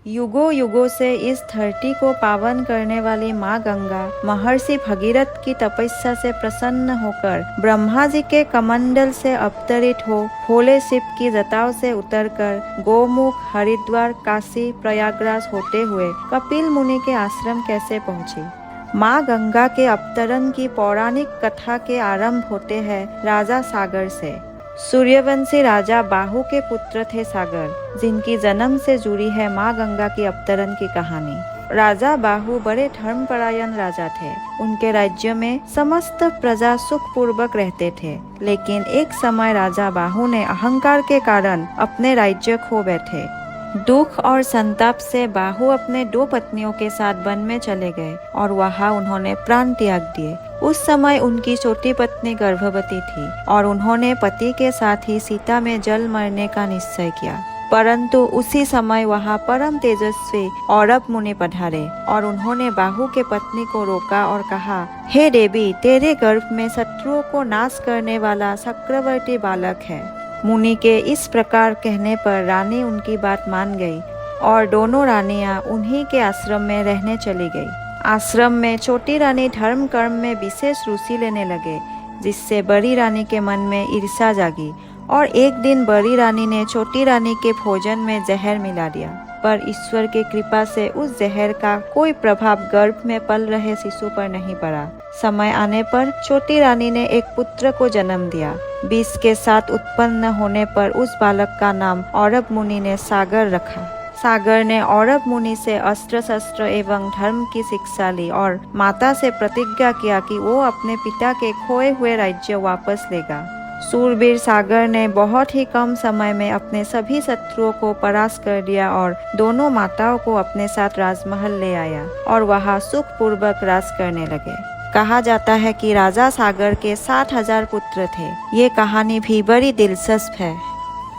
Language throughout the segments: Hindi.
युगों युगों से इस धरती को पावन करने वाली माँ गंगा महर्षि भगीरथ की तपस्या से प्रसन्न होकर ब्रह्मा जी के कमंडल से अवतरित हो भोले शिव की जटाओं से उतरकर गोमुख, हरिद्वार, काशी, प्रयागराज होते हुए कपिल मुनि के आश्रम कैसे पहुँची। माँ गंगा के अवतरण की पौराणिक कथा के आरंभ होते हैं राजा सागर से। सूर्यवंशी राजा बाहु के पुत्र थे सागर, जिनकी जन्म से जुड़ी है माँ गंगा की अवतरण की कहानी। राजा बाहु बड़े धर्मपरायण राजा थे। उनके राज्य में समस्त प्रजा सुखपूर्वक रहते थे, लेकिन एक समय राजा बाहु ने अहंकार के कारण अपने राज्य खो बैठे। दुख और संताप से बाहु अपने 2 पत्नियों के साथ वन में चले गए और वहां उन्होंने प्राण त्याग दिए। उस समय उनकी छोटी पत्नी गर्भवती थी और उन्होंने पति के साथ ही सीता में जल मरने का निश्चय किया। परंतु उसी समय वहां परम तेजस्वी औरब मुनि पधारे और उन्होंने बाहु के पत्नी को रोका और कहा, हे देवी, तेरे गर्भ में शत्रुओं को नाश करने वाला चक्रवर्ती बालक है। मुनि के इस प्रकार कहने पर रानी उनकी बात मान गई और दोनों रानियां उन्हीं के आश्रम में रहने चली गई। आश्रम में छोटी रानी धर्म कर्म में विशेष रुचि लेने लगे, जिससे बड़ी रानी के मन में ईर्ष्या जागी और एक दिन बड़ी रानी ने छोटी रानी के भोजन में जहर मिला दिया। पर ईश्वर की कृपा से उस जहर का कोई प्रभाव गर्भ में पल रहे शिशु पर नहीं पड़ा। समय आने पर छोटी रानी ने एक पुत्र को जन्म दिया। विष के साथ उत्पन्न होने पर उस बालक का नाम औरब मुनि ने सागर रखा। सागर ने औरब मुनि से अस्त्र शस्त्र एवं धर्म की शिक्षा ली और माता से प्रतिज्ञा किया कि वो अपने पिता के खोए हुए राज्य वापस लेगा। सूरवीर सागर ने बहुत ही कम समय में अपने सभी शत्रुओं को परास्त कर दिया और दोनों माताओं को अपने साथ राजमहल ले आया और वहां सुखपूर्वक राज करने लगे। कहा जाता है कि राजा सागर के 60,000 पुत्र थे। ये कहानी भी बड़ी दिलचस्प है।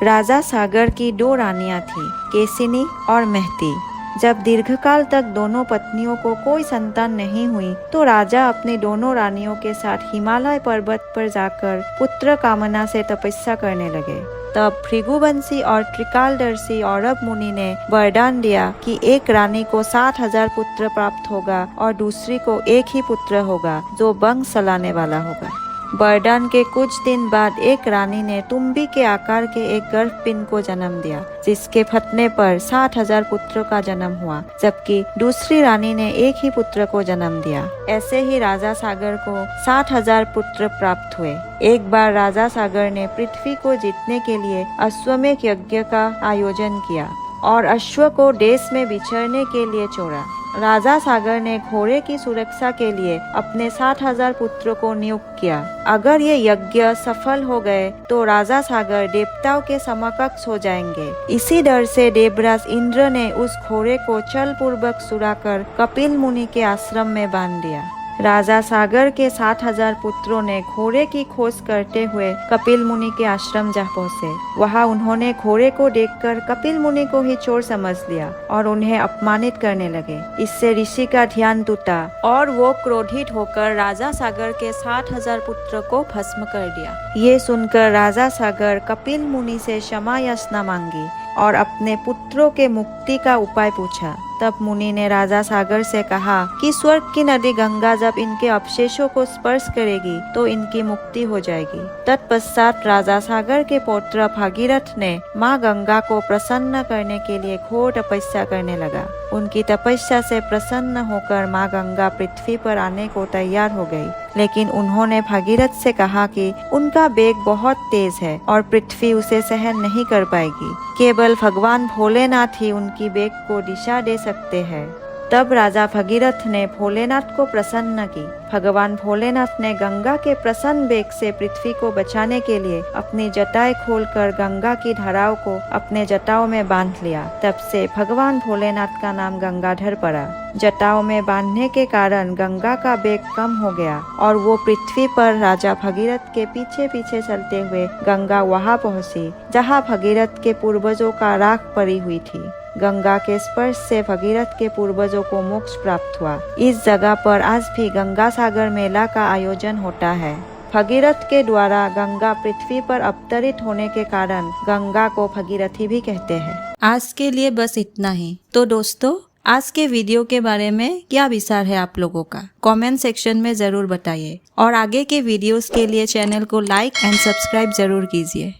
राजा सागर की 2 रानियां थीं, केसिनी और महती। जब दीर्घकाल तक दोनों पत्नियों को कोई संतान नहीं हुई तो राजा अपनी दोनों रानियों के साथ हिमालय पर्वत पर जाकर पुत्र कामना से तपस्या करने लगे। तब भृगुवंशी और त्रिकालदर्शी औरब मुनि ने वरदान दिया कि एक रानी को 60,000 पुत्र प्राप्त होगा और दूसरी को एक ही पुत्र होगा जो वंश चलाने वाला होगा। वरदान के कुछ दिन बाद एक रानी ने तुम्बी के आकार के एक गर्भपिंड को जन्म दिया, जिसके फटने पर 60,000 पुत्रों का जन्म हुआ, जबकि दूसरी रानी ने एक ही पुत्र को जन्म दिया। ऐसे ही राजा सागर को 60,000 पुत्र प्राप्त हुए। एक बार राजा सागर ने पृथ्वी को जीतने के लिए अश्वमेध यज्ञ का आयोजन किया और अश्व को देश में विचरने के लिए छोड़ा। राजा सागर ने घोड़े की सुरक्षा के लिए अपने 60,000 पुत्रों को नियुक्त किया। अगर ये यज्ञ सफल हो गए तो राजा सागर देवताओं के समकक्ष हो जाएंगे। इसी डर से देवराज इंद्र ने उस घोड़े को छल पूर्वक सुड़ाकर कपिल मुनि के आश्रम में बांध दिया। राजा सागर के 60,000 पुत्रों ने घोड़े की खोज करते हुए कपिल मुनि के आश्रम जा पहुँचे। वहाँ उन्होंने घोड़े को देखकर कपिल मुनि को ही चोर समझ लिया और उन्हें अपमानित करने लगे। इससे ऋषि का ध्यान टूटा और वो क्रोधित होकर राजा सागर के 60,000 पुत्रों को भस्म कर दिया। ये सुनकर राजा सागर कपिल मुनि से क्षमा याचना मांगी और अपने पुत्रों के मुक्ति का उपाय पूछा। तब मुनि ने राजा सागर से कहा कि स्वर्ग की नदी गंगा जब इनके अवशेषों को स्पर्श करेगी तो इनकी मुक्ति हो जाएगी। तत्पश्चात राजा सागर के पौत्र भागीरथ ने माँ गंगा को प्रसन्न करने के लिए घोर तपस्या करने लगा। उनकी तपस्या से प्रसन्न होकर माँ गंगा पृथ्वी पर आने को तैयार हो गई, लेकिन उन्होंने भागीरथ से कहा कि उनका वेग बहुत तेज है और पृथ्वी उसे सहन नहीं कर पाएगी। केवल भगवान भोलेनाथ ही उनकी वेग को दिशा दे सकते हैं। तब राजा भगीरथ ने भोलेनाथ को प्रसन्न की। भगवान भोलेनाथ ने गंगा के प्रसन्न वेग से पृथ्वी को बचाने के लिए अपनी जटाएं खोलकर गंगा की धाराओं को अपने जटाओं में बांध लिया। तब से भगवान भोलेनाथ का नाम गंगाधर पड़ा। जटाओं में बांधने के कारण गंगा का वेग कम हो गया और वो पृथ्वी पर राजा भगीरथ के पीछे पीछे चलते हुए गंगा वहां पहुंची जहां भगीरथ के पूर्वजों का राख पड़ी हुई थी। गंगा के स्पर्श से भगीरथ के पूर्वजों को मोक्ष प्राप्त हुआ। इस जगह पर आज भी गंगा सागर मेला का आयोजन होता है। भगीरथ के द्वारा गंगा पृथ्वी पर अवतरित होने के कारण गंगा को भगीरथी भी कहते हैं। आज के लिए बस इतना ही। तो दोस्तों, आज के वीडियो के बारे में क्या विचार है आप लोगों का, कमेंट सेक्शन में जरूर बताइए और आगे के वीडियोस के लिए चैनल को लाइक एंड सब्सक्राइब जरूर कीजिए।